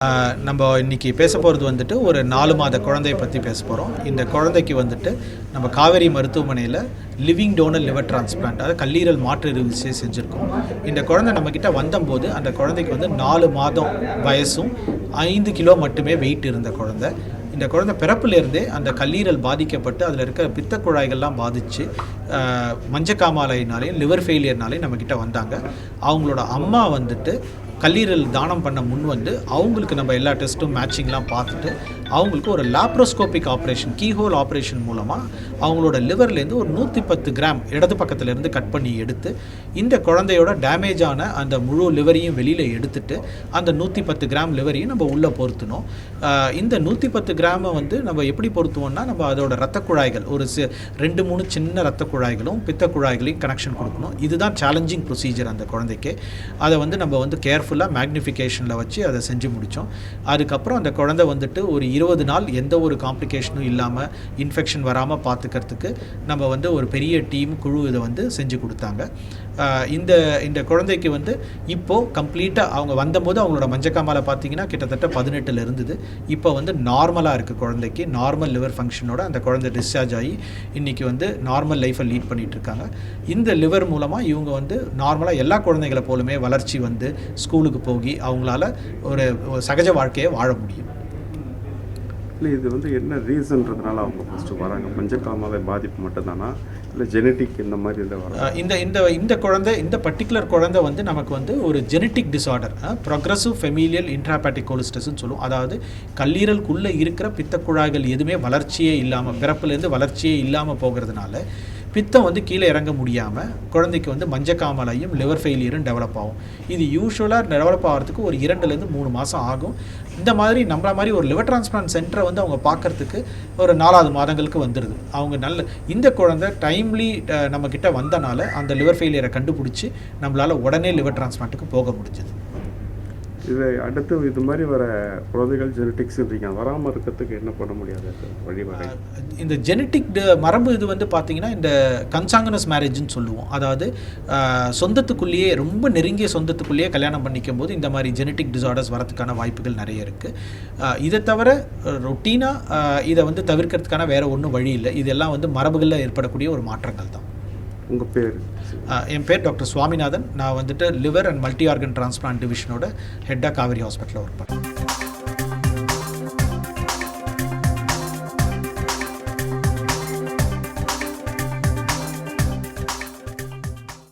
நம்ம இன்றைக்கி பேச போகிறது வந்துட்டு ஒரு 4 மாத குழந்தையை பற்றி பேச போகிறோம். இந்த குழந்தைக்கு வந்துட்டு நம்ம காவேரி மருத்துவமனையில் லிவிங் டோனர் லிவர் டிரான்ஸ்பிளான்ட், அதாவது கல்லீரல் மாற்று அறுவை சிகிச்சை செஞ்சுருக்கோம். இந்த குழந்தை நம்மக்கிட்ட வந்தபோது அந்த குழந்தைக்கு வந்து 4 மாதம் வயசும் 5 கிலோ மட்டுமே வெயிட் இருந்த குழந்தை. இந்த குழந்தை பிறப்பிலிருந்தே அந்த கல்லீரல் பாதிக்கப்பட்டு அதில் இருக்கிற பித்த குழாய்கள்லாம் பாதித்து மஞ்சக்காமாலைனாலையும் லிவர் ஃபெயிலியர்னாலையும் நம்மக்கிட்ட வந்தாங்க. அவங்களோட அம்மா வந்துட்டு கல்லீரல் தானம் பண்ண முன் வந்து அவங்களுக்கு நம்ம எல்லா டெஸ்ட்டும் மேட்சிங்லாம் பார்த்துட்டு அவங்களுக்கு ஒரு லாப்ரோஸ்கோபிக் ஆப்ரேஷன், கீஹோல் ஆப்ரேஷன் மூலமாக அவங்களோட லிவர்லேருந்து ஒரு 110 கிராம் இடது பக்கத்துலேருந்து கட் பண்ணி எடுத்து இந்த குழந்தையோட டேமேஜ் ஆன அந்த முழு லிவரையும் வெளியில் எடுத்துட்டு அந்த 110 கிராம் லிவரையும் நம்ம உள்ளே பொருத்தணும். இந்த 110 கிராமை வந்து நம்ம எப்படி பொருத்துவோம்னா, நம்ம அதோட ரத்த குழாய்கள் ஒரு 2-3 சின்ன ரத்த குழாய்களும் பித்த குழாய்களையும் கனெக்ஷன் கொடுக்கணும். இதுதான் சேலஞ்சிங் ப்ரொசீஜர் அந்த குழந்தைக்கு. அதை வந்து நம்ம வந்து கேர்ஃபுல்லாக மேக்னிஃபிகேஷனில் வச்சு அதை செஞ்சு முடித்தோம். அதுக்கப்புறம் அந்த குழந்தை வந்துட்டு ஒரு 20 நாள் எந்த ஒரு காம்ப்ளிகேஷனும் இல்லாமல் இன்ஃபெக்ஷன் வராமல் பார்த்துக்கிறதுக்கு நம்ம வந்து ஒரு பெரிய டீம் குழு இதை வந்து செஞ்சு கொடுத்தாங்க. இந்த குழந்தைக்கு வந்து இப்போது கம்ப்ளீட்டாக அவங்க வந்தபோது அவங்களோட மஞ்சக்காமாலை பார்த்தீங்கன்னா கிட்டத்தட்ட 18 இருந்தது. இப்போ வந்து நார்மலாக இருக்குது குழந்தைக்கு. நார்மல் லிவர் ஃபங்க்ஷனோட அந்த குழந்தை டிஸ்சார்ஜ் ஆகி இன்றைக்கி வந்து நார்மல் லைஃப்பை லீட் பண்ணிகிட்ருக்காங்க. இந்த லிவர் மூலமாக இவங்க வந்து நார்மலாக எல்லா குழந்தைகளை போலுமே வளர்ச்சி வந்து ஸ்கூலுக்கு போகி அவங்களால ஒரு சகஜ வாழ்க்கையை வாழ முடியும். இல்லை, இது வந்து என்ன ரீசன்றதுனால அவங்க ஃபஸ்ட்டு வராங்க? மஞ்சக்காமாலை பாதிப்பு மட்டும்தானா, இல்லை ஜெனட்டிக் இந்த மாதிரி இதில் வர இந்த குழந்தை, இந்த பர்டிகுலர் குழந்தை வந்து நமக்கு வந்து ஒரு ஜெனட்டிக் டிஸார்டர், ப்ரொக்ரெசிவ் ஃபெமிலியல் இன்ட்ராபேட்டிக் கோலிஸ்டஸ்ன்னு சொல்லுவோம். அதாவது கல்லீரலுக்குள்ளே இருக்கிற பித்த குழாய்கள் எதுவுமே வளர்ச்சியே இல்லாமல், பிறப்புலேருந்து வளர்ச்சியே இல்லாமல் போகிறதுனால பித்தம் வந்து கீழே இறங்க முடியாமல் குழந்தைக்கு வந்து மஞ்சக்காமலையும் லிவர் ஃபெயிலியரும் டெவலப் ஆகும். இது யூஸ்வலாக டெவலப் ஆகிறதுக்கு ஒரு 2-3 மாதம் ஆகும். இந்த மாதிரி நம்மள மாதிரி ஒரு லிவர் டிரான்ஸ்பிளான்ட் சென்டரை வந்து அவங்க பார்க்குறதுக்கு ஒரு 4 மாதங்களுக்கு வந்துடுது. அவங்க இந்த குழந்தை டைம்லி நம்மக்கிட்ட வந்தனால அந்த லிவர் ஃபெயிலியரை கண்டுபிடிச்சி நம்மளால் உடனே லிவர் டிரான்ஸ்பிளான்ட்டுக்கு போக முடிஞ்சது. இதை அடுத்து இது மாதிரி வர குழந்தைகள் ஜெனட்டிக்ஸ்ன்றீங்க, வராமல் இருக்கிறதுக்கு என்ன பண்ண முடியாது வழிவகை? இந்த ஜெனட்டிக் மரபு இது வந்து பார்த்திங்கன்னா இந்த கன்சாங்கனஸ் மேரேஜ்னு சொல்லுவோம். அதாவது சொந்தத்துக்குள்ளேயே, ரொம்ப நெருங்கிய சொந்தத்துக்குள்ளேயே கல்யாணம் பண்ணிக்கும் போது இந்த மாதிரி ஜெனட்டிக் டிஸார்டர்ஸ் வரதுக்கான வாய்ப்புகள் நிறைய இருக்குது. இதை தவிர ரொட்டீனாக இதை வந்து தவிர்க்கிறதுக்கான வேறு ஒன்றும் வழி இல்லை. இதெல்லாம் வந்து மரபுகளில் ஏற்படக்கூடிய ஒரு மாற்றங்கள் தான். உங்கள் பேர்? என் பேர் டாக்டர் சுவாமிநாதன். நான் வந்துட்டு liver and multi organ transplant டிவிஷனோட ஹெட்டாக காவேரி ஹாஸ்பிட்டலில் ஒர்க் பண்ணுறேன்.